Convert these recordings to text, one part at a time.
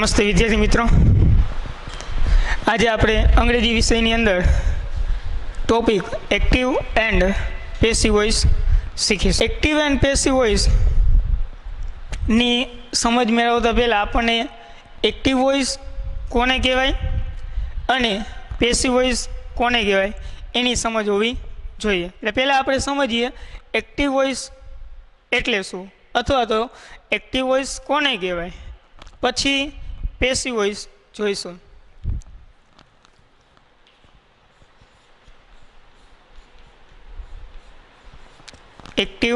નમસ્તે વિદ્યાર્થી મિત્રો, આજે આપણે અંગ્રેજી વિષયની અંદર topic active and passive voice શીખીશું. એક્ટિવ એન્ડ પેસિવ વોઇસની સમજ મેળવતા પહેલાં આપણને એક્ટિવ વોઇસ કોને કહેવાય અને પેસિવ વોઇસ કોને કહેવાય એની સમજ હોવી જોઈએ. એટલે પહેલાં આપણે સમજીએ એક્ટિવ વોઇસ એટલે શું, અથવા તો એક્ટિવ વોઇસ કોને કહેવાય, પછી પેસિવ વોઇસ જોઈશું. એક્ટિવ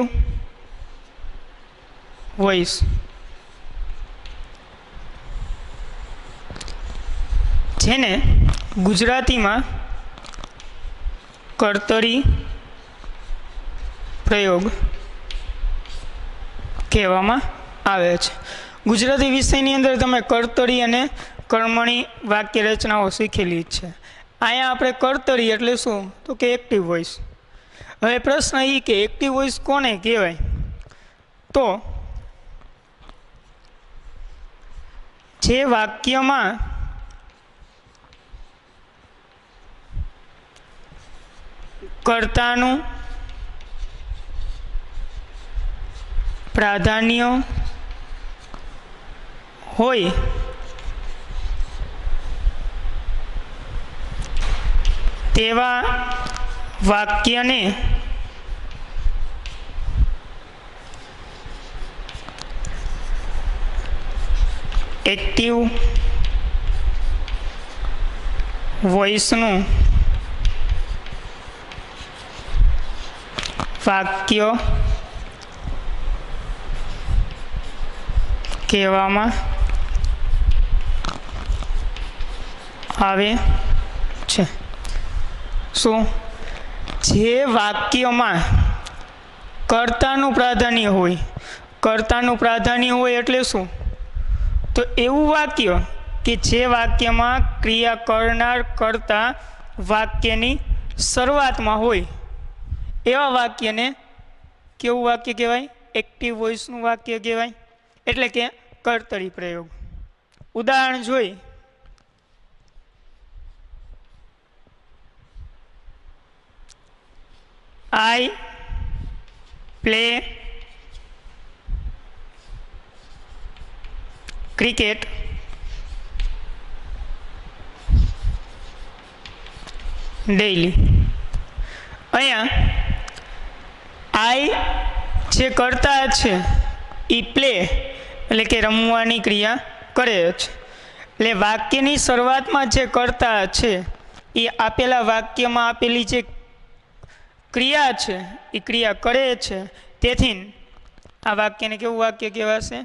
વોઇસ જેને ગુજરાતીમાં કર્તરી પ્રયોગ કહેવામાં આવે છે. ગુજરાતી વિષયની અંદર તમે કર્તરી અને કર્મણી વાક્ય રચનાઓ શીખેલી જ છે. અહીંયા આપણે કર્તરી એટલે શું તો કે એક્ટિવ વોઇસ. હવે પ્રશ્ન એ કે એક્ટિવ વોઇસ કોને કહેવાય, તો જે વાક્યમાં કર્તાનું પ્રાધાન્ય હોય તેવા વાક્યને એક્ટિવ વોઇસનું વાક્ય કહેવામાં આવે છે. શું? જે વાક્યમાં કર્તાનું પ્રાધાન્ય હોય, કર્તાનું પ્રાધાન્ય હોય એટલે શું તો એવું વાક્ય કે જે વાક્યમાં ક્રિયા કરનાર કર્તા વાક્યની શરૂઆતમાં હોય એવા વાક્યને કેવું વાક્ય કહેવાય? એક્ટિવ વોઇસનું વાક્ય કહેવાય, એટલે કે કર્તરી પ્રયોગ. ઉદાહરણ જોઈ, I play cricket daily. અહીંયા આઈ જે કરતા છે એ પ્લે એટલે કે રમવાની ક્રિયા કરે છે. એટલે વાક્યની શરૂઆતમાં જે કરતા છે એ આપેલા વાક્યમાં આપેલી જે ક્રિયા છે એ ક્રિયા કરે છે. તેથી આ વાક્યને કેવું વાક્ય કહેવાશે?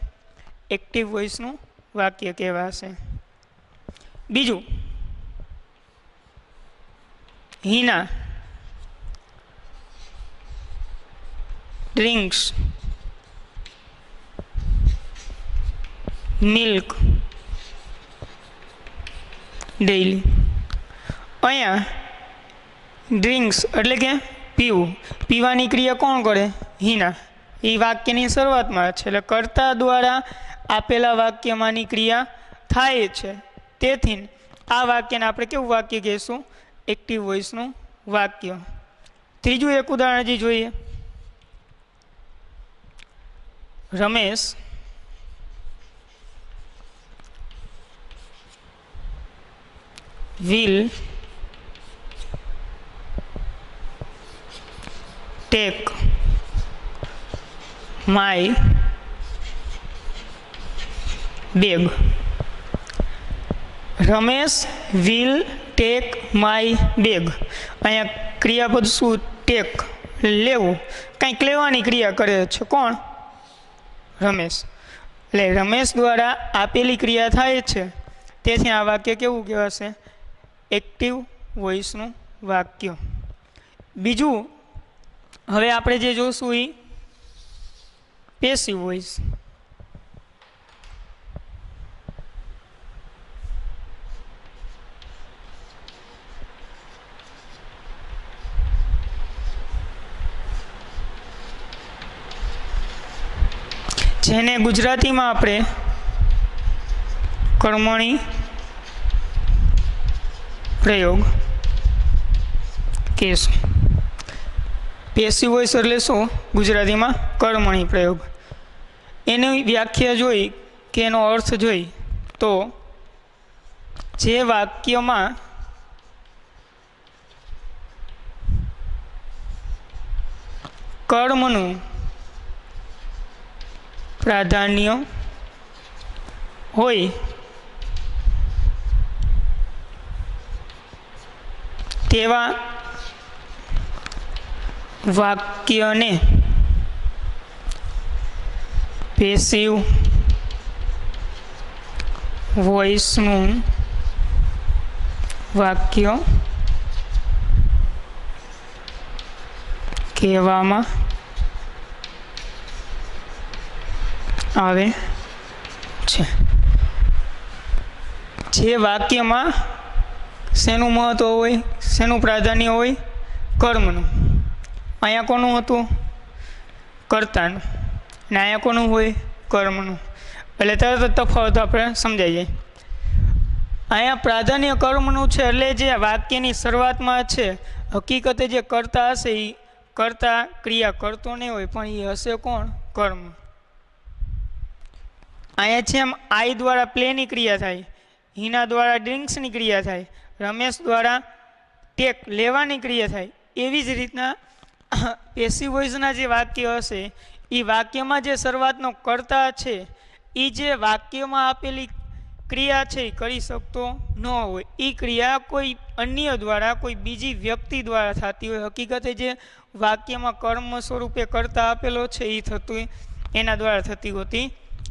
એક્ટિવ વોઇસનું વાક્ય કહેવાશે. બીજું, હિના ડ્રિંક્સ મિલ્ક ડેઈલી. અહીંયા ડ્રિંક્સ એટલે કે પીવું, પીવાની ક્રિયા કોણ કરે? હિના. એ વાક્યની શરૂઆતમાં છે, એટલે કર્તા દ્વારા આપેલા વાક્યમાંની ક્રિયા થાય છે. તેથી આ વાક્યને આપણે કેવું વાક્ય કહીશું? એક્ટિવ વોઇસનું વાક્ય. ત્રીજું એક ઉદાહરણ હજી જોઈએ. Ramesh will take my bag. Ramesh will take my bag. અહીંયા ક્રિયાપદ શું? ટેક, લેવું. કંઈક લેવાની ક્રિયા કરે છે. કોણ? રમેશ. એટલે રમેશ દ્વારા આપેલી ક્રિયા થાય છે, તેથી આ વાક્ય કેવું કહેવાશે? એક્ટિવ વોઇસનું વાક્ય. બીજું હવે આપણે જે જોશું એ પેસિવ વોઇસ. જેને ગુજરાતીમાં આપણે કર્મણી પ્રયોગ કહેશું. પેસિવ વોઇસ એટલે શું? ગુજરાતીમાં કર્મણી પ્રયોગ. એની વ્યાખ્યા જોઈ કે એનો અર્થ જોઈ તો જે વાક્યમાં કર્મનું પ્રાધાન્ય હોય તેવા વાક્યને પેસિવ વોઇસનું વાક્ય કહેવામાં આવે છે. જે વાક્યમાં શેનું મહત્વ હોય, શેનું પ્રાધાન્ય હોય? કર્મનું. અહીંયા કોનું હતું? કર્તાનું. ને અહીંયા કોનું હોય? કર્મનું. એટલે તરત જ તફાવત આપણે સમજાઈ જાય. અહીંયા પ્રાધાન્ય કર્મનું છે એટલે જે વાક્યની શરૂઆતમાં છે હકીકતે જે કર્તા હશે એ કર્તા ક્રિયા કરતો નહીં હોય, પણ એ હશે કોણ? કર્મ. અહીંયા જેમ આઈ દ્વારા પ્લેની ક્રિયા થાય, હિના દ્વારા ડ્રિંક્સની ક્રિયા થાય, રમેશ દ્વારા ટેક લેવાની ક્રિયા થાય, એવી જ રીતના પેસિવ વોઇસના જે વાક્ય હશે એ વાક્યમાં જે શરૂઆતનો કર્તા છે એ જે વાક્યમાં આપેલી ક્રિયા છે એ કરી શકતો ન હોય. એ ક્રિયા કોઈ અન્ય દ્વારા, કોઈ બીજી વ્યક્તિ દ્વારા થતી હોય. હકીકતે જે વાક્યમાં કર્મ સ્વરૂપે કર્તા આપેલો છે એ થતું એના દ્વારા થતી હોતી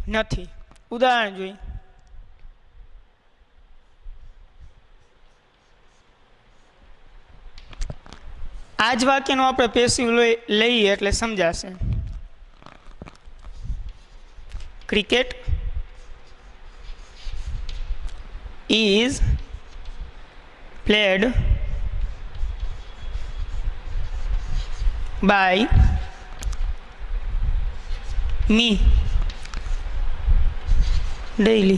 નથી. ઉદાહરણ જોઈ. આ જ વાક્યનો આપણે પેસિવ લઈએ એટલે સમજાશે. Cricket is played by me daily.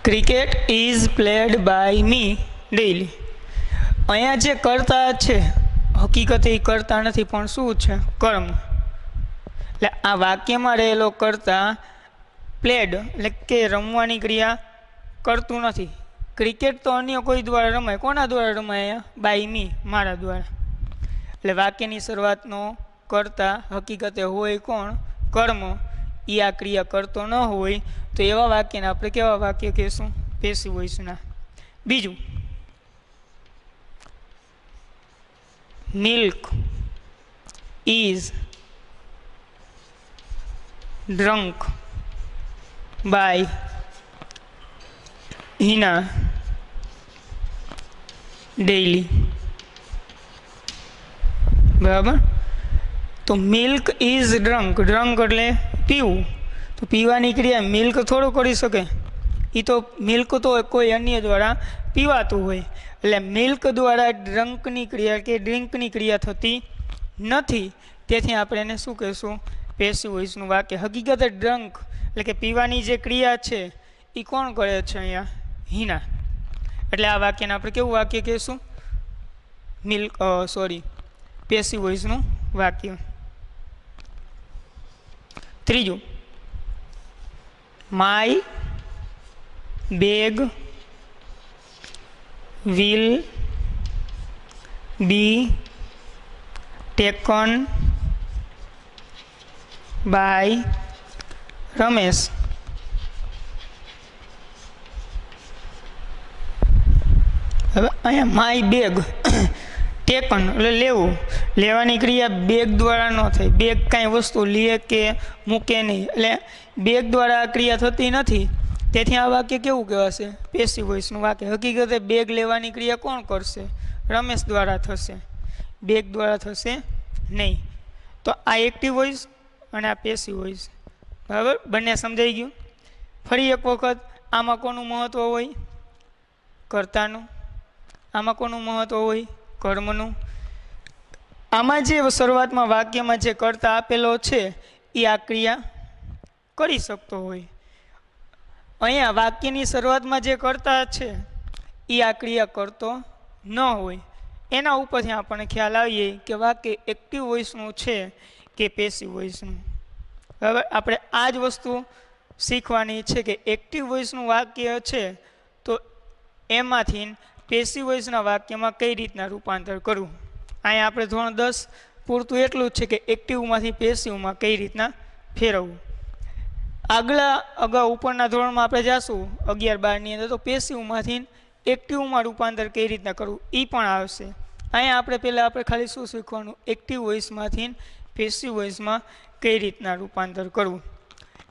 Cricket is played by me daily. અહીંયા જે કર્તા છે હકીકતે એ કર્તા નથી, પણ શું છે? કર્મ. એટલે આ વાક્યમાં રહેલો કર્તા પ્લેડ એટલે કે રમવાની ક્રિયા કરતું નથી. ક્રિકેટ તો અન્ય કોઈ દ્વારા રમાય. કોના દ્વારા રમાય? બાય મી, મારા દ્વારા. એટલે વાક્યની શરૂઆતનો કર્તા હકીકતે હોય કોણ? કર્મ. એ આ ક્રિયા કરતો ન હોય તો એવા વાક્યને આપણે કેવા વાક્ય કહેશું? પેસિવ વોઇસના. બીજું, milk is drunk by Hina daily. બરાબર? તો મિલ્ક ઇઝ ડ્રંક. ડ્રંક એટલે પીવું. તો પીવાની ક્રિયા મિલ્ક થોડું કરી શકે. એ તો મિલ્ક તો કોઈ અન્ય દ્વારા પીવાતું હોય. એટલે મિલ્ક દ્વારા ડ્રંકની ક્રિયા કે ડ્રિંકની ક્રિયા થતી નથી. તેથી આપણે એને શું કહેશું? પેસિવ વોઇસનું વાક્ય. હકીકતે ડ્રંક એટલે કે પીવાની જે ક્રિયા છે એ કોણ કરે છે? અહીંયા હિના. એટલે આ વાક્યને આપણે કેવું વાક્ય કહેશું? પેસિવ વોઇસનું વાક્ય. ત્રીજું, my bag will be taken by Ramesh. હવે અહીંયા માય બેગ ટેકન એટલે લેવું. લેવાની ક્રિયા બેગ દ્વારા ન થાય. બેગ કાંઈ વસ્તુ લે કે મૂકે નહીં. એટલે બેગ દ્વારા આ ક્રિયા થતી નથી. તેથી આ વાક્ય કેવું કહેવાશે? પેસિવ વોઇસનું વાક્ય. હકીકતે બેગ લેવાની ક્રિયા કોણ કરશે? રમેશ દ્વારા થશે. બેગ દ્વારા થશે નહીં. તો આ એક્ટિવ વોઇસ અને આ પેસિવ વોઇસ. બરાબર? બંને સમજાઈ ગયું? ફરી એક વખત, આમાં કોનું મહત્ત્વ હોય? કર્તાનું. આમાં કોનું મહત્ત્વ હોય? કર્મનું. આમાં જે શરૂઆતમાં વાક્યમાં જે કર્તા આપેલો છે એ આ ક્રિયા કરી શકતો હોય. અહીંયા વાક્યની શરૂઆતમાં જે કર્તા છે એ આ ક્રિયા કરતો ન હોય. એના ઉપરથી આપણને ખ્યાલ આવીએ કે વાક્ય એક્ટિવ વોઇસનું છે કે પેસિવ વોઇસનું. બરાબર, આપણે આ જ વસ્તુ શીખવાની છે કે એક્ટિવ વોઇસનું વાક્ય છે તો એમાંથી પેસિવ વોઇસના વાક્યમાં કઈ રીતના રૂપાંતર કરવું. અહીંયા આપણે ધોરણ 10 પૂરતું એટલું જ છે કે એક્ટિવમાંથી પેસિવમાં કઈ રીતના ફેરવવું. અગાઉ ઉપરના ધોરણમાં આપણે જાશું 11-12ની અંદર, તો પેસિવમાંથી એક્ટિવમાં રૂપાંતર કઈ રીતના કરવું એ પણ આવશે. અહીંયા આપણે ખાલી શું શીખવાનું, એક્ટિવ વોઇસમાંથી પેસિવ વોઇસમાં કઈ રીતના રૂપાંતર કરવું.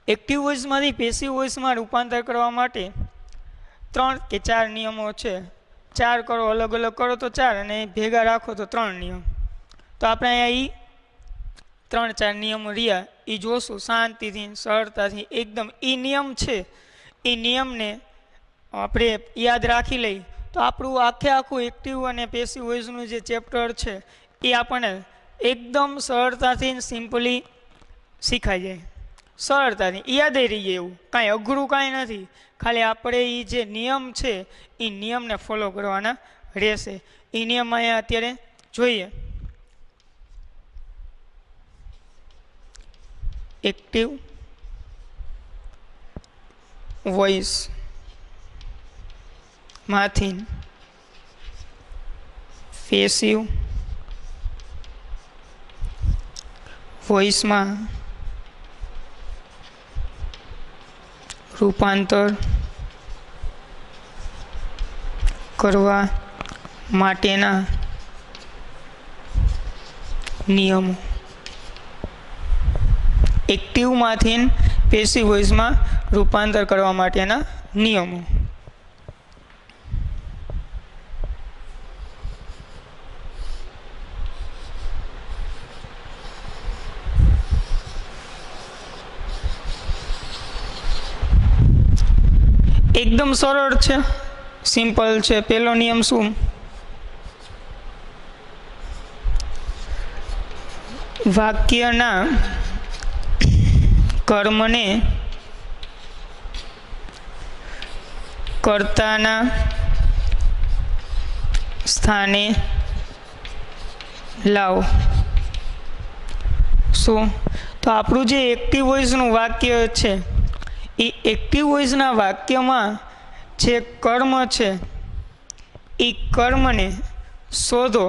એક્ટિવ વોઇસમાંથી પેસિવ વોઇસમાં રૂપાંતર કરવા માટે 3 કે 4 નિયમો છે. 4 કરો, અલગ અલગ કરો તો 4, અને ભેગા રાખો તો 3 નિયમ. તો આપણે અહીંયા 3-4 નિયમો રહ્યા એ જોશું શાંતિથી, સરળતાથી. એકદમ એ નિયમ છે, એ નિયમને આપણે યાદ રાખી લઈ તો આપણું આખું એક્ટિવ અને પેસિવ વોઇસનું જે ચેપ્ટર છે એ આપણને એકદમ સરળતાથી સિમ્પલી શીખાઈ જાય. સરળતાથી યાદ રહી જાય, એવું કાંઈ અઘરું કાંઈ નથી. ખાલી આપણે એ જે નિયમ છે એ નિયમને ફોલો કરવાના રહેશે. એ નિયમ અહીંયા અત્યારે જોઈએ. એક્ટિવ વોઇસ માંથી પેસિવ વોઇસમાં રૂપાંતર કરવા માટેના નિયમો. એક્ટિવમાંથી પેસિવ વોઇસમાં રૂપાંતર કરવા માટેના નિયમો. એકદમ સરળ છે, સિમ્પલ છે. પહેલો નિયમ શું? વાક્યના કર્મને કર્તાના સ્થાને લાવો. શું? તો આપણું જે એક્ટિવ વોઇસનું વાક્ય છે એ એક્ટિવ વોઇસના વાક્યમાં જે કર્મ છે એ કર્મને શોધો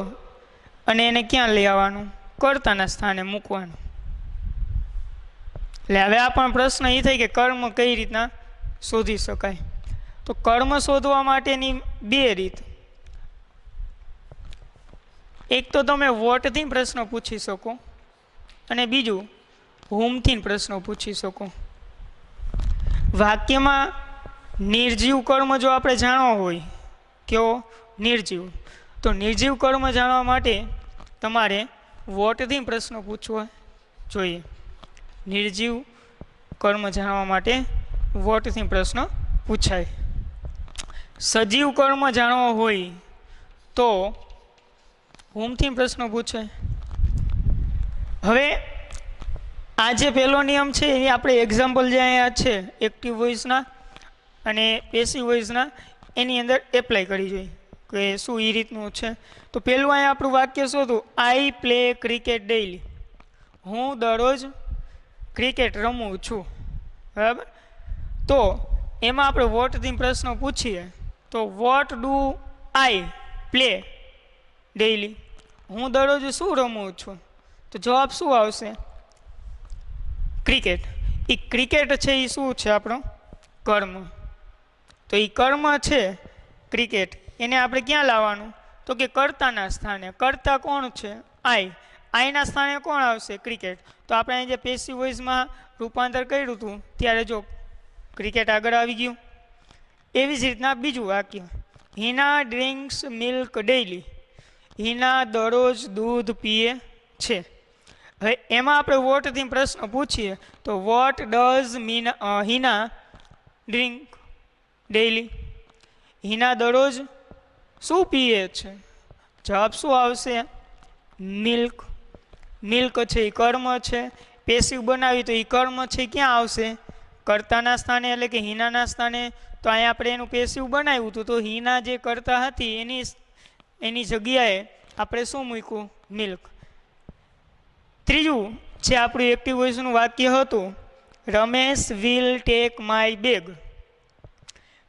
અને એને ક્યાં લઈ આવવાનું? કર્તાના સ્થાને મૂકવાનું. એટલે હવે આ પણ પ્રશ્ન એ થાય કે કર્મ કઈ રીતના શોધી શકાય. તો કર્મ શોધવા માટેની 2 રીત. એક તો તમે વોટથી પ્રશ્ન પૂછી શકો અને બીજું હુમથી પ્રશ્ન પૂછી શકો. વાક્યમાં નિર્જીવ કર્મ જો આપણે જાણવો હોય, કેવો? નિર્જીવ. તો નિર્જીવ કર્મ જાણવા માટે તમારે વોટથી પ્રશ્ન પૂછવો જોઈએ. નિર્જીવ કર્મ જાણવા માટે વોટથી પ્રશ્ન પૂછાય. સજીવ કર્મ જાણવો હોય તો હુમથી પ્રશ્ન પૂછાય. હવે આ જે પહેલો નિયમ છે એ આપણે એક્ઝામ્પલ જે અહીંયા છે એક્ટિવ વોઇસના અને પેસિવ વોઇસના, એની અંદર એપ્લાય કરી જોઈએ કે શું એ રીતનું છે. તો પહેલું અહીંયા આપણું વાક્ય શોધું, આઈ પ્લે ક્રિકેટ ડેઇલી. હું દરરોજ ક્રિકેટ રમું છું. બરાબર. તો એમાં આપણે વોટથી પ્રશ્ન પૂછીએ તો what do I play daily? હું દરરોજ શું રમું છું? તો જવાબ શું આવશે? ક્રિકેટ. એ ક્રિકેટ છે એ શું છે? આપણો કર્મ. તો એ કર્મ છે ક્રિકેટ, એને આપણે ક્યાં લાવવાનું? તો કે કર્તાના સ્થાને. કર્તા કોણ છે? આઈ. આઈના સ્થાને કોણ આવશે? ક્રિકેટ. તો આપણે અહીં જે પેસિવ વોઇસમાં રૂપાંતર કર્યું હતું ત્યારે જો ક્રિકેટ આગળ આવી ગયું. એવી જ રીતના બીજું વાક્ય, Hina drinks milk daily. Hina દરરોજ દૂધ પીએ છે. હવે એમાં આપણે વોટથી પ્રશ્ન પૂછીએ તો what does Hina drink daily? Hina દરરોજ શું પીએ છે? જવાબ શું આવશે? મિલ્ક. મિલ્ક છે એ કર્મ છે. પેસિવ બનાવી તો એ કર્મ છે ક્યાં આવશે? કર્તાના સ્થાને એટલે કે હિનાના સ્થાને, તો અહીંયા આપણે એનું પેસિવ બનાવ્યું હતું, તો હિના જે કર્તા હતી એની જગ્યાએ આપણે શું મૂક્યું? મિલ્ક. ત્રીજું જે આપણું એક્ટિવ વોઇસનું વાક્ય હતું, Ramesh will take my bag.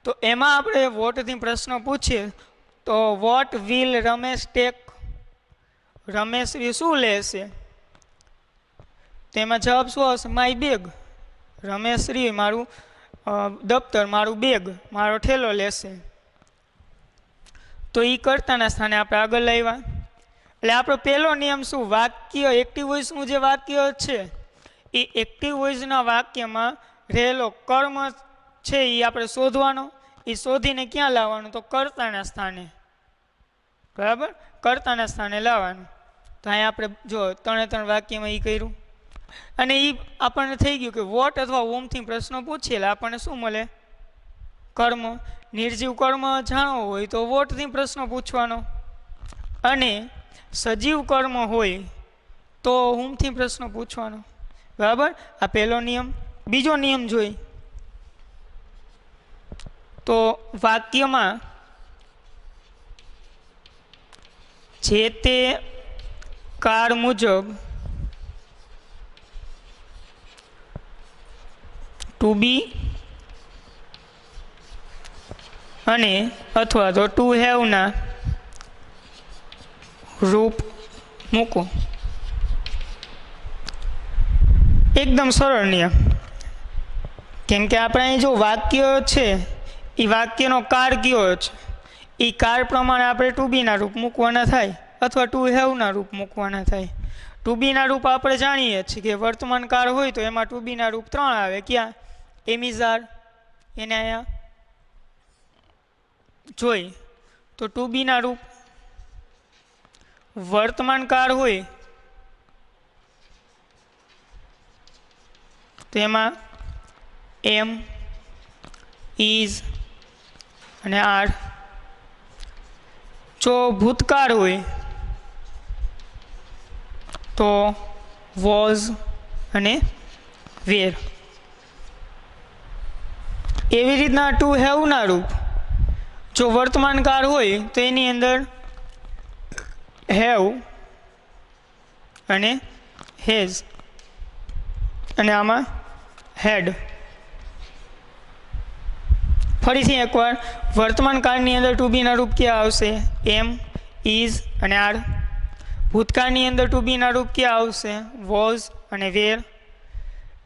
તો એમાં આપણે વોટથી પ્રશ્ન પૂછીએ તો what will Ramesh take? Ramesh શું લેશે? તેમાં જવાબ શું આવશે? My bag. રમેશ મારું દફતર, મારું બેગ, મારો ઠેલો લેશે. તો એ કર્તાના સ્થાને આપણે આગળ લાવ્યા. એટલે આપણો પહેલો નિયમ શું? વાક્ય એક્ટિવ વોઇસનું જે વાક્ય છે એ એક્ટિવ વોઇસના વાક્યમાં રહેલો કર્મ છે એ આપણે શોધવાનો, એ શોધીને ક્યાં લાવવાનું? તો કર્તાના સ્થાને. બરાબર, કર્તાના સ્થાને લાવવાનું. તો અહીંયા આપણે જો 3 વાક્યમાં એ કર્યું, અને એ આપણને થઈ ગયું કે વોટ અથવા ઓમથી પ્રશ્ન પૂછીએ એટલે આપણને શું મળે? કર્મ. નિર્જીવ કર્મ જાણવો હોય તો વોટથી પ્રશ્ન પૂછવાનો, અને સજીવ કર્મ હોય તો હુમથી પ્રશ્ન પૂછવાનો. બરાબર, આ પહેલો નિયમ. બીજો નિયમ જોઈ તો વાક્યમાં જે તે કાળ મુજબ ટુ બી અને અથવા તો ટુ હેવના રૂપ મૂકો. એકદમ સરળ નિયમ, કેમ કે આપણે અહીં જો વાક્ય છે એ વાક્યનો કાર કયો છે, એ કાર પ્રમાણે આપણે ટુ બીના રૂપ મૂકવાના થાય અથવા ટુ હેવના રૂપ મૂકવાના થાય. ટુ બીના રૂપ આપણે જાણીએ છીએ કે વર્તમાન કાળ હોય તો એમાં ટુ બીના રૂપ 3 આવે. ક્યાં? એમિઝાર. એને અહીંયા જોઈ તો ટુ બીના રૂપ વર્તમાન કાળ હોય તો એમાં એમ, ઇઝ અને આર. જો ભૂતકાળ હોય તો વોઝ અને વેર. એવી રીતના ટુ હેવના રૂપ જો વર્તમાન કાળ હોય તો એની અંદર હેવ અને હેઝ, અને આમાં હેડ. ફરીથી એકવાર, વર્તમાન કાળની અંદર ટુ બીના રૂપ ક્યાં આવશે? એમ, ઇઝ અને આર. ભૂતકાળની અંદર ટુ બીના રૂપ ક્યાં આવશે? વોઝ અને વેર.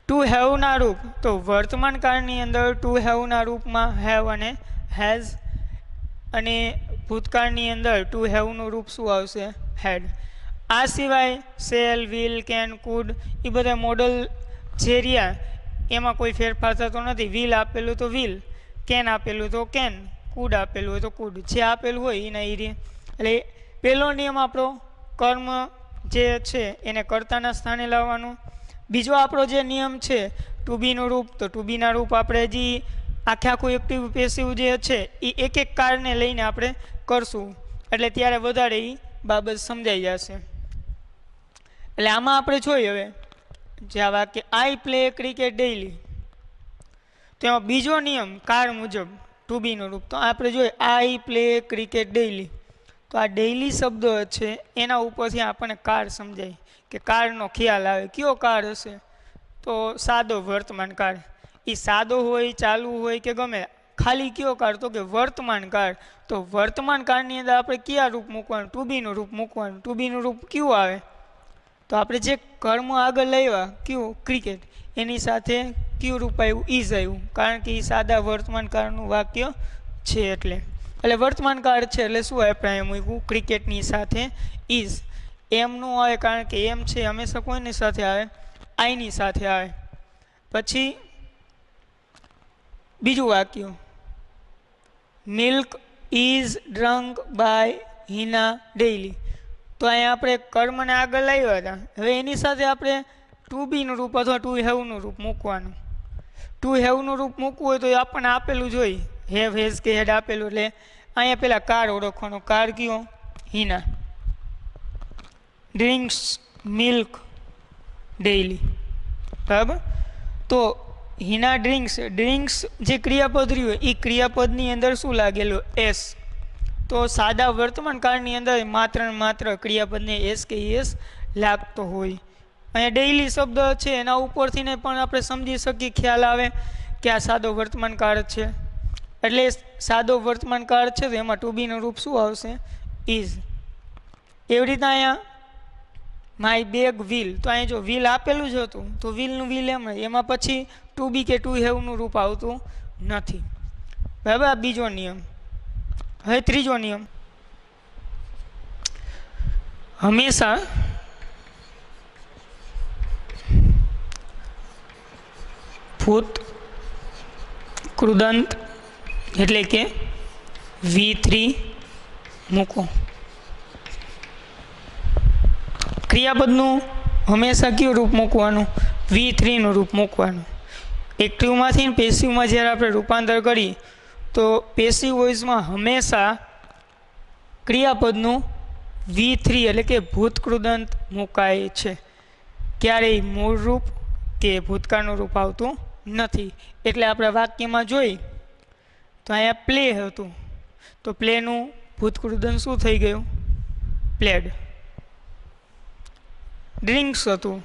ટુ હેવના રૂપ તો વર્તમાન કાળની અંદર ટુ હેવના રૂપમાં હેવ અને હેઝ, અને ભૂતકાળની અંદર ટુ હેવનું રૂપ શું આવશે? હેડ. આ સિવાય સેલ, વિલ, કેન, કુડ એ બધા મોડલ જે રહ્યા એમાં કોઈ ફેરફાર થતો નથી. વિલ આપેલું તો વિલ, કેન આપેલું તો કેન, કુડ આપેલું હોય તો કુડ, જે આપેલું હોય એના એ રહે. એટલે પહેલો નિયમ આપણો કર્મ જે છે એને કર્તાના સ્થાને લાવવાનું. બીજો આપણો જે નિયમ છે ટુ બીનું રૂપ, તો ટુ બીના રૂપ આપણે હજી આખું એક્ટિવ પેસિવ જે છે એ એક એક કાળને લઈને આપણે કરશું, એટલે ત્યારે વધારે એ બાબત સમજાઈ જશે. એટલે આમાં આપણે જોઈએ હવે જે આ વાક્ય આઈ પ્લે ક્રિકેટ ડેઇલી, તો એમાં બીજો નિયમ કાર મુજબ ટુ બીનું રૂપ. તો આપણે જોઈએ આઈ પ્લે ક્રિકેટ ડેઇલી, તો આ ડેઇલી શબ્દ છે એના ઉપરથી આપણને કાર સમજાય કે કાળનો ખ્યાલ આવે. કયો કાળ હશે? તો સાદો વર્તમાન કાળ. એ સાદો હોય, ચાલુ હોય કે ગમે, ખાલી કયો કાળ? તો કે વર્તમાન કાળ. તો વર્તમાન કાળની અંદર આપણે કયા રૂપ મૂકવાનું? ટુ બીનું રૂપ મૂકવાનું. ટુ બીનું રૂપ કયું આવે? તો આપણે જે કર્મ આગળ લાવ્યા કયું? ક્રિકેટ, એની સાથે કયું રૂપ આવ્યું? ઇઝ આવ્યું, કારણ કે એ સાદા વર્તમાન કાળનું વાક્ય છે. એટલે વર્તમાન કાળ છે એટલે શું આપણે અહીંયા મૂક્યું? ક્રિકેટની સાથે ઇઝ. એમ નું આવે કારણ કે એમ છે હંમેશા કોઈની સાથે આવે? આઈની સાથે આવે. પછી બીજું વાક્ય milk is drunk by Hina daily. તો અહીંયા આપણે કર્મને આગળ લાવ્યા હતા, હવે એની સાથે આપણે ટુ બીનું રૂપ અથવા ટુ હેવનું રૂપ મૂકવાનું. ટુ હેવનું રૂપ મૂકવું હોય તો એ આપણને આપેલું જ હોય, હેવ, હેઝ કે હેડ આપેલું. એટલે અહીંયા પેલા કાર ઓળખવાનો. કાર કયો? હિના. Drinks milk daily. બરાબર. તો હિના ડ્રિંક્સ, ડ્રિંક્સ જે ક્રિયાપદ રહ્યું એ ક્રિયાપદની અંદર શું લાગેલું? એસ. તો સાદા વર્તમાન કાળની અંદર માત્ર ને માત્ર ક્રિયાપદને એસ કે એસ લાગતો હોય. અહીંયા ડેઇલી શબ્દ છે એના ઉપરથી ને પણ આપણે સમજી શકીએ, ખ્યાલ આવે કે આ સાદો વર્તમાન કાળ છે. એટલે સાદો વર્તમાન કાળ છે તો એમાં ટુ બીનું રૂપ શું આવશે? ઇઝ. એવી રીતના અહીંયા માય બેગ વિલ, તો અહીંયા જો વિલ આપેલું જ હતું તો વિલનું વિલ એમાં પછી ટુ બી કે ટુ હેવનું રૂપ આવતું નથી. બરાબર, આ બીજો નિયમ. હવે ત્રીજો નિયમ, હંમેશા ભૂત કૃદંત એટલે કે V3 મૂકો. ક્રિયાપદનું હંમેશા કયું રૂપ મૂકવાનું? V3નું રૂપ મૂકવાનું. એક્ટિવમાંથી પેસિવમાં જ્યારે આપણે રૂપાંતર કરીએ તો પેસિવ વોઇસમાં હંમેશા ક્રિયાપદનું V3 એટલે કે ભૂતકૃદંત મુકાય છે. ક્યારેય મૂળ રૂપ કે ભૂતકાળનું રૂપ આવતું નથી. એટલે આપણે વાક્યમાં જોઈ તો અહીંયા પ્લે હતું તો પ્લેનું ભૂતકૃદંત શું થઈ ગયું? પ્લેડ. ડ્રિંક્સ હતું,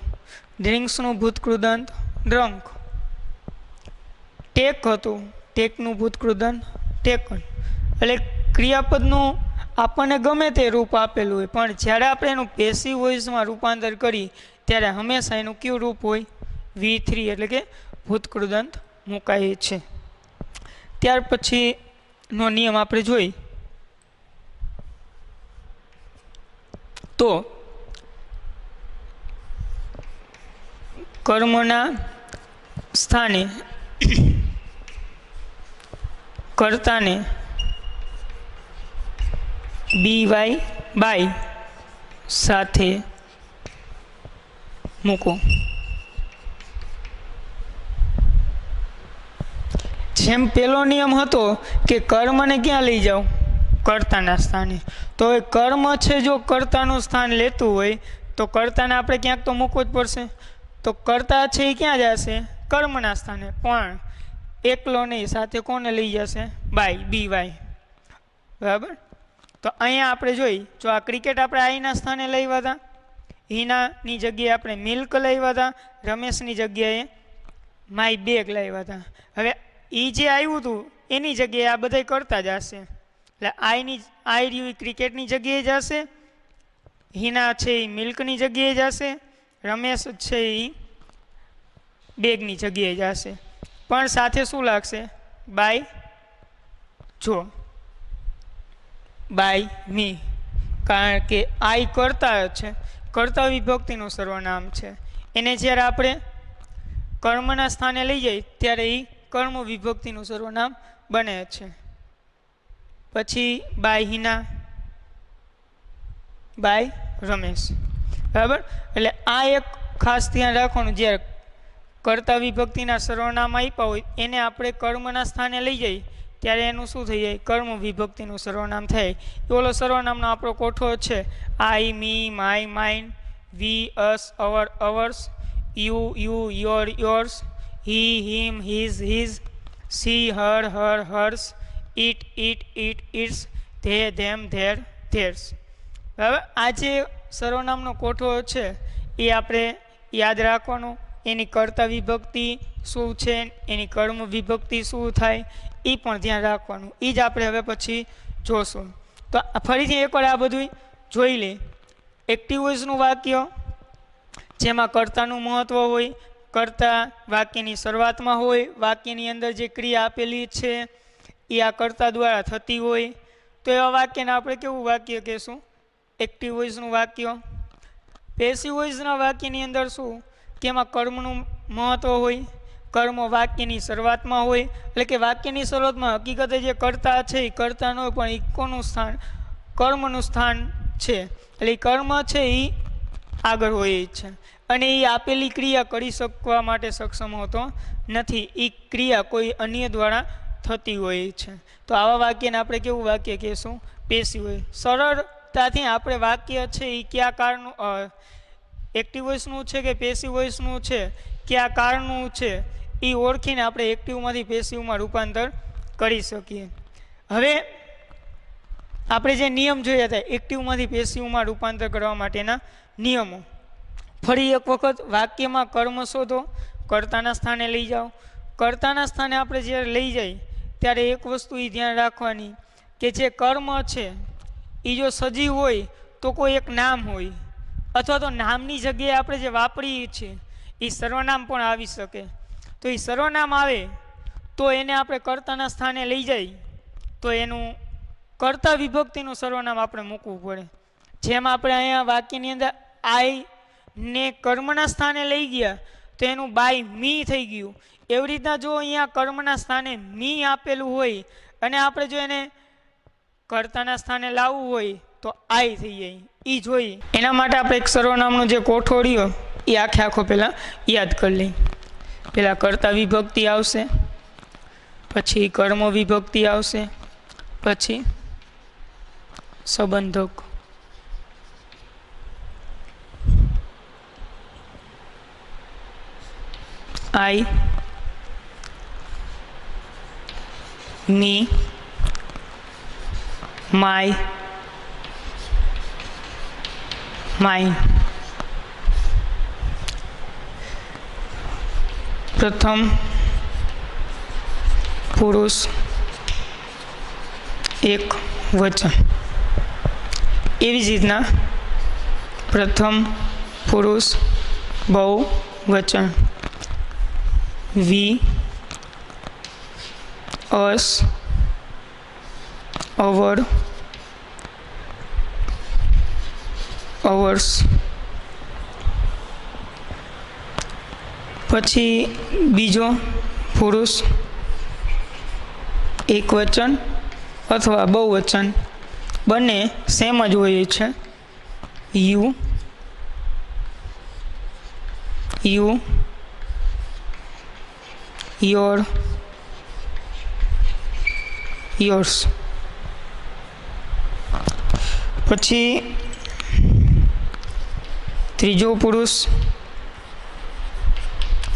ડ્રિંક્સનું ભૂતકૃદંત ડ્રંક. ટેક હતું, ટેકનું ભૂતકૃદંત ટેકન. એટલે ક્રિયાપદનું આપણને ગમે તે રૂપ આપેલું હોય પણ જ્યારે આપણે એનું પેસિવ વોઇસમાં રૂપાંતર કરી ત્યારે હંમેશા એનું કયું રૂપ હોય? V3 એટલે કે ભૂતકૃદંત મુકાય છે. ત્યાર પછીનો નિયમ આપણે જોઈ તો કર્મના સ્થાને કર્તાને BY બાય સાથે મૂકો. જેમ પેલો નિયમ હતો કે કર્મને ક્યાં લઈ જાઓ? કર્તાના સ્થાને. તો હવે કર્મ છે જો કર્તાનું સ્થાન લેતું હોય તો કર્તાને આપણે ક્યાંક તો મૂકવો જ પડશે. તો કર્તા છે એ ક્યાં જશે? કર્મના સ્થાને. પણ એકલો નહીં, સાથે કોને લઈ જશે? By, BY. બરાબર. તો અહીંયા આપણે જોઈ, જો આ ક્રિકેટ આપણે આઈના સ્થાને લાવ્યા હતા, હિનાની જગ્યાએ આપણે મિલ્ક લાવ્યા હતા, રમેશની જગ્યાએ માય બેગ લાવ્યા હતા. હવે એ જે આવ્યું હતું એની જગ્યાએ આ બધા કરતા જશે. એટલે આઈ રહ્યું ક્રિકેટની જગ્યાએ જશે, હિના છે એ મિલ્કની જગ્યાએ જશે, રમેશ છે એ બેગની જગ્યાએ જશે. પણ સાથે શું લાગશે? બાય. જો બાય મી, કારણ કે આઈ કરતા છે, કર્તા વિભક્તિનું સર્વનામ છે. એને જ્યારે આપણે કર્મના સ્થાને લઈ જઈએ ત્યારે એ કર્મ વિભક્તિનું સર્વનામ બને છે. પછી બાય હિના, બાય રમેશ. બરાબર. એટલે આ એક ખાસ ધ્યાન રાખવાનું, જ્યારે કર્તા વિભક્તિના સર્વનામ આપ્યા હોય એને આપણે કર્મના સ્થાને લઈ જઈએ ત્યારે એનું શું થઈ જાય? કર્મ વિભક્તિનું સર્વનામ થાય. એ ઓલો સર્વનામનો આપણો કોઠો છે, I, me, my, mine, we, us, our, ours, you, your, yours, he, him, his, his, she, her, hers, it, its, them, theirs. બરાબર. આ જે સર્વનામનો કોઠો છે એ આપણે યાદ રાખવાનું. એની કર્તા વિભક્તિ શું છે, એની કર્મ વિભક્તિ શું થાય એ પણ ધ્યાન રાખવાનું. એ જ આપણે હવે પછી જોશું. તો ફરીથી એકવાર આ બધું જોઈ લે. એક્ટિવ વોઇસનું વાક્ય જેમાં કર્તાનું મહત્ત્વ હોય, કર્તા વાક્યની શરૂઆતમાં હોય, વાક્યની અંદર જે ક્રિયા આપેલી છે એ આ કર્તા દ્વારા થતી હોય, તો એવા વાક્યને આપણે કેવું વાક્ય કહેશું? એક્ટિવ વોઇસનું વાક્ય. પેસિવ વોઇસના વાક્યની અંદર શું કે એમાં કર્મનું મહત્ત્વ હોય, કર્મ વાક્યની શરૂઆતમાં હોય. એટલે કે વાક્યની શરૂઆતમાં હકીકતે જે કર્તા છે એ કર્તા ન હોય પણ એ કોનું સ્થાન? કર્મનું સ્થાન છે. એટલે એ કર્મ છે એ આગળ હોય છે અને એ આપેલી ક્રિયા કરી શકવા માટે સક્ષમ હોતો નથી. એ ક્રિયા કોઈ અન્ય દ્વારા થતી હોય છે. તો આવા વાક્યને આપણે કેવું વાક્ય કહેશું? Passive voice. સરળતાથી આપણે વાક્ય છે એ કયા કાળનું, એક્ટિવ વોઇસનું છે કે પેસિવ વોઇસનું છે, કયા કાળનું છે એ ઓળખીને આપણે એક્ટિવમાંથી પેસિવમાં રૂપાંતર કરી શકીએ. હવે આપણે જે નિયમ જોયા હતા એક્ટિવમાંથી પેસિવમાં રૂપાંતર કરવા માટેના નિયમો. ફરી એક વખત વાક્યમાં કર્મ શોધો, કર્તાના સ્થાને લઈ જાઓ. કર્તાના સ્થાને આપણે જ્યારે લઈ જઈએ ત્યારે એક વસ્તુ એ ધ્યાન રાખવાની કે જે કર્મ છે એ જો સજીવ હોય તો કોઈ એક નામ હોય, અથવા તો નામની જગ્યાએ આપણે જે વાપરીએ છીએ એ સર્વનામ પણ આવી શકે. તો એ સર્વનામ આવે તો એને આપણે કર્તાના સ્થાને લઈ જઈએ તો એનું કર્તા વિભક્તિનું સર્વનામ આપણે મૂકવું પડે. જેમ આપણે અહીંયા વાક્યની અંદર આઈ ને કર્મના સ્થાને લઈ ગયા તો એનું બાય મી થઈ ગયું. એવી રીતના જો અહીંયા કર્મના સ્થાને મી આપેલું હોય અને આપણે જો એને કર્તાના સ્થાને લાવવું હોય તો આઈ થઈ જાય. એ જોઈ એના માટે આપણે એક સર્વનામનો જે કોઠોડિયો એ આખો પહેલાં યાદ કરી લઈએ. પહેલાં કર્તા વિભક્તિ આવશે, પછી કર્મ વિભક્તિ આવશે, પછી સંબંધક, આઈ, મી, માય, માઇન. પ્રથમ પુરુષ એક વચન. એવી જ રીતના પ્રથમ પુરુષ બહુવચન. વી, અસ, અવર, અવર્સ. પછી બીજો પુરુષ એક વચન અથવા બહુવચન, બંને સેમ જ હોય છે. You, you, your, yours. પછી ત્રીજો પુરુષ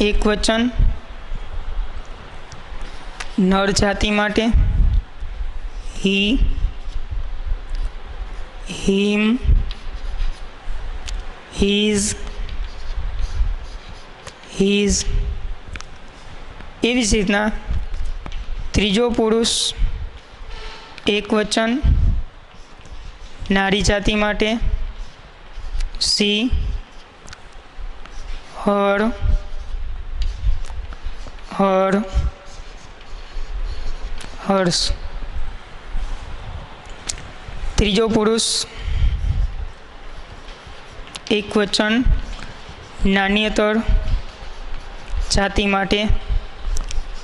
એક વચન નર જાતિ માટે હી, હિમ, હીઝ, હીઝ. એવી જ રીતના ત્રીજો પુરુષ એક વચન નારી જાતિ માટે સી, હર, હર, હર્ષ. ત્રીજો પુરુષ એક વચન નાન્યતર જાતિ માટે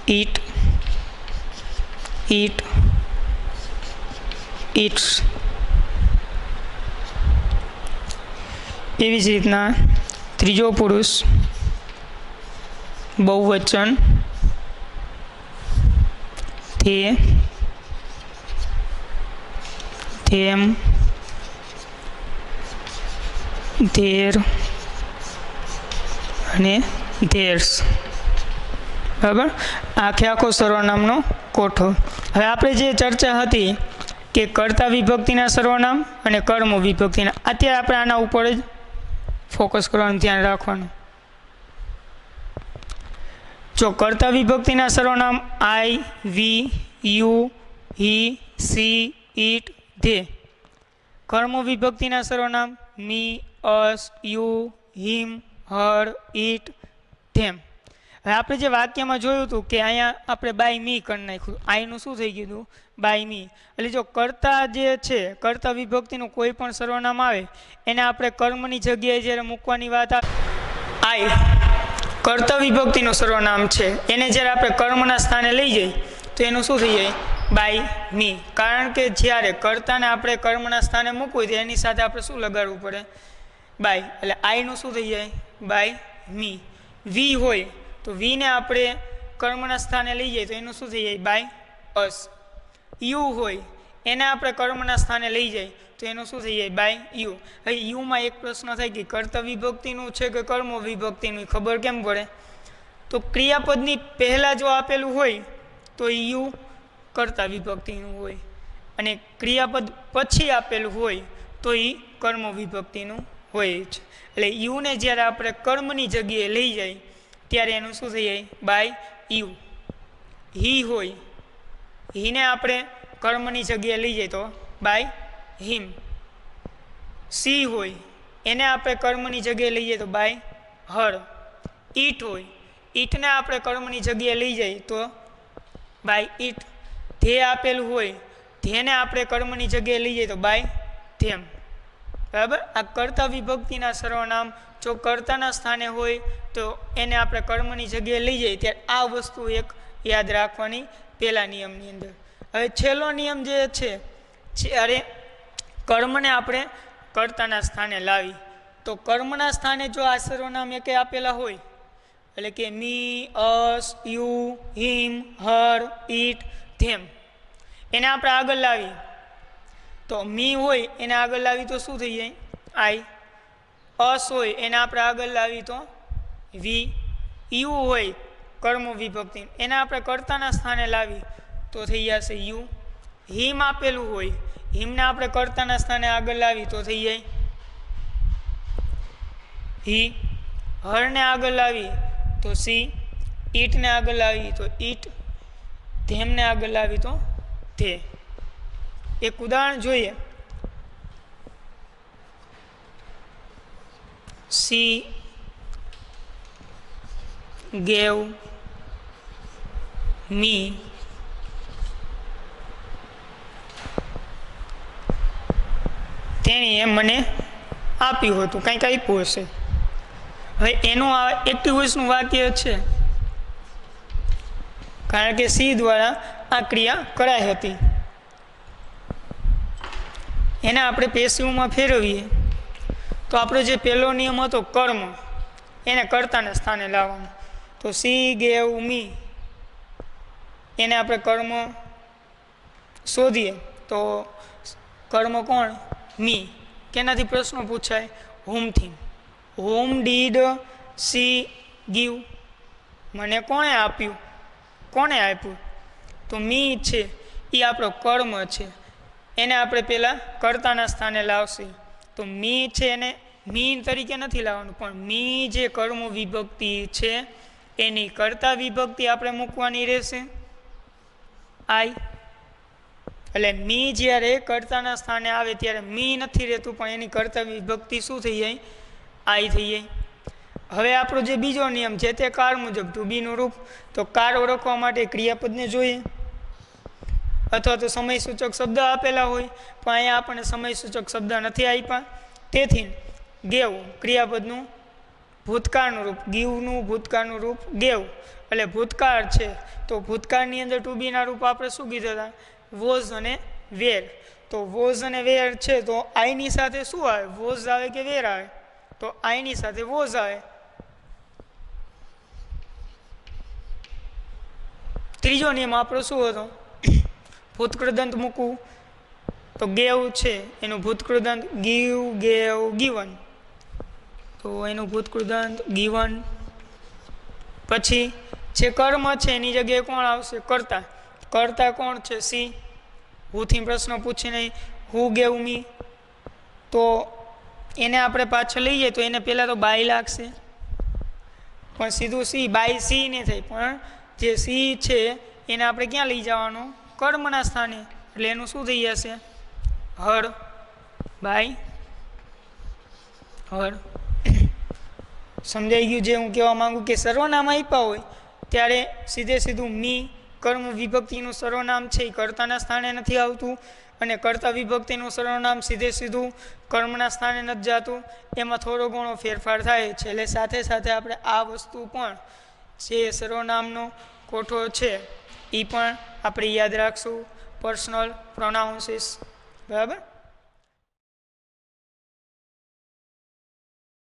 ઈટ, ઈટ, ઇટ્સ. એવી જ રીતના ત્રીજો પુરુષ બહુવચન તે, તેમ, ધેર અને ધેર્સ. બરાબર, આખો સર્વનામનો કોઠો. હવે આપણે જે ચર્ચા હતી કે કર્તા વિભક્તિના સર્વનામ અને કર્મ વિભક્તિના, અત્યારે આપણે આના ઉપર જ ફોકસ કરવાનું, ધ્યાન રાખવાનું. જો કર્તા વિભક્તિના સર્વનામ I, we, you, he, she, it, they. કર્મ વિભક્તિના સર્વનામ મી, અસ, યુ, હિમ, હર, ઇટ, ધેમ. હવે આપણે જે વાક્યમાં જોયું હતું કે અહીંયા આપણે બાય મી કરી નાખ્યું, આઈનું શું થઈ ગયું હતું? By me. એટલે જો કર્તા જે છે, કર્તા વિભક્તિનું કોઈ પણ સર્વનામ આવે એને આપણે કર્મની જગ્યાએ જ્યારે મૂકવાની વાત આવે, આઈ કર્તા વિભક્તિનું સર્વનામ છે એને જ્યારે આપણે કર્મના સ્થાને લઈ જઈએ તો એનું શું થઈ જાય? By me. કારણ કે જ્યારે કર્તાને આપણે કર્મના સ્થાને મૂકવું તો એની સાથે આપણે શું લગાડવું પડે? બાય. એટલે આઈનું શું થઈ જાય? બાય મી. વી હોય તો વીને આપણે કર્મના સ્થાને લઈ જઈએ તો એનું શું થઈ જાય? By us. યુ હોય એને આપણે કર્મના સ્થાને લઈ જાય તો એનું શું થઈ જાય? By you. હવે યુમાં એક પ્રશ્ન થાય કે કર્તા વિભક્તિનું છે કે કર્મ વિભક્તિનું, ખબર કેમ પડે? તો ક્રિયાપદની પહેલાં જો આપેલું હોય તો એ યુ કર્તા વિભક્તિનું હોય, અને ક્રિયાપદ પછી આપેલું હોય તો એ કર્મ વિભક્તિનું હોય જ. એટલે યુને જ્યારે આપણે કર્મની જગ્યાએ લઈ જાય ત્યારે એનું શું થઈ જાય? By you. હી હોય, હીને આપણે કર્મની જગ્યાએ લઈ જાય તો બાય હિમ. સી હોય, એને આપણે કર્મની જગ્યાએ લઈ જઈએ તો બાય હર. ઈટ હોય, ઈટને આપણે કર્મની જગ્યાએ લઈ જઈએ તો બાય ઈટ. ધ્યેય આપેલું હોય, ધ્યેયને આપણે કર્મની જગ્યાએ લઈ જઈએ તો બાય ધેમ. બરાબર? આ કર્તા વિભક્તિના સર્વનામ જો કર્તાના સ્થાને હોય તો એને આપણે કર્મની જગ્યાએ લઈ જઈએ ત્યારે આ વસ્તુ એક યાદ રાખવાની પહેલા નિયમની અંદર. હવે છેલ્લો નિયમ જે છે, જ્યારે કર્મને આપણે કર્તાના સ્થાને લાવી તો કર્મના સ્થાને જો આ સર્વનામ એકે આપેલા હોય, એટલે કે મી, અસ, યુ, હિમ, હર, ઈટ, ધેમ, એને આપણે આગળ લાવી તો મી હોય એને આગળ લાવી તો શું થઈ જાય? આઈ. અસ હોય એને આપણે આગળ લાવી તો વી. યુ હોય કર્મ વિભક્તિ, એને આપણે કર્તાના સ્થાને લાવી તો થઈ જશે યુ. હિમ આપેલું હોય, હિમને આપણે કર્તાના સ્થાને આગળ લાવી તો થઈ જાય હી. હરને આગળ લાવી તો સી. ઈટને આગળ લાવી તો ઈટ. ધેમને આગળ લાવી તો ધે. એક ઉદાહરણ જોઈએ. સી ગેવ મી તેણીએ મને આપ્યું હતું, કંઈક આપ્યું હશે. હવે એનું આ એક્ટિવ વોઇસનું વાક્ય છે, કારણ કે સી દ્વારા આ ક્રિયા કરાઈ હતી. એને આપણે પેસિવમાં ફેરવીએ તો આપણો જે પહેલો નિયમ હતો કર્મ, એને કર્તાના સ્થાને લાવવાનું. તો સી ગેવ મી, એને આપણે કર્મ શોધીએ તો કર્મ કોણ? મી. કેનાથી પ્રશ્નો પૂછાય? હોમથી. હોમ ડીડ સી ગીવ, મને કોણે આપ્યું? કોણે આપ્યું? તો મી છે એ આપણો કર્મ છે, એને આપણે પહેલાં કર્તાના સ્થાને લાવશે. તો મી છે એને મી તરીકે નથી લાવવાનું, પણ મી જે કર્મ વિભક્તિ છે એની કર્તા વિભક્તિ આપણે મૂકવાની રહેશે આઈ. એટલે મી જ્યારે કર્તાના સ્થાને આવે ત્યારે મી નથી રહેતું, પણ એની કર્તા વિભક્તિ શું થઈ જાય? આઈ થઈ જાય. હવે આપણો જે બીજો નિયમ છે તે કાર મુજબ ટુ બીનું રૂપ. તો કાર ઓળખવા માટે ક્રિયાપદને જોઈએ અથવા તો સમય સૂચક શબ્દ આપેલા હોય, પણ અહીંયા આપણને સમય સૂચક શબ્દ નથી આપ્યા. તેથી ગેવ ક્રિયાપદનું ભૂતકાળનું રૂપ, ગીવનું ભૂતકાળનું રૂપ ગેવ, એટલે ભૂતકાળ છે તો ભૂતકાળની અંદર ટુ બીના રૂપ આપણે શું કીધા હતા? વોઝ અને વેર. તો વોઝ અને વેર છે તો આઈની સાથે શું આવે? વોઝ આવે કે વેર આવે? તો આઈની સાથે વોઝ આવે. ત્રીજો નિયમ આપણો શું હતો? ભૂતકૃદંત મૂકવું. તો ગેવ છે એનું ભૂતકૃદંત ગીવ, ગેવ, ગીવન, તો એનું ભૂતકૃદંત ગીવન. પછી જે કર્મ છે એની જગ્યાએ કોણ આવશે? કર્તા. કર્તા કોણ છે? સી. હુથી પ્રશ્ન પૂછીને હુ ગેવ મી, તો એને આપણે પાછળ લઈએ તો એને પહેલાં તો બાય લાગશે, પણ સીધું સી બાય સી ને થાય, પણ જે સી છે એને આપણે ક્યાં લઈ જવાનું? કર્મના સ્થાને. એટલે એનું શું થઈ જશે? હર. By her. સમજાઈ ગયું? જે હું કહેવા માગું કે સર્વનામ આપ્યા હોય ત્યારે સીધે સીધું મી કર્મ વિભક્તિનું સર્વનામ છે એ કર્તાના સ્થાને નથી આવતું, અને કર્તા વિભક્તિનું સર્વનામ સીધે સીધું કર્મના સ્થાને નથી જતું. એમાં થોડો ઘણો ફેરફાર થાય છે. એટલે સાથે સાથે આપણે આ વસ્તુ પણ જે સર્વનામનો કોઠો છે એ પણ આપણે યાદ રાખશું. પર્સનલ પ્રોનાઉન્સીસ. બરાબર?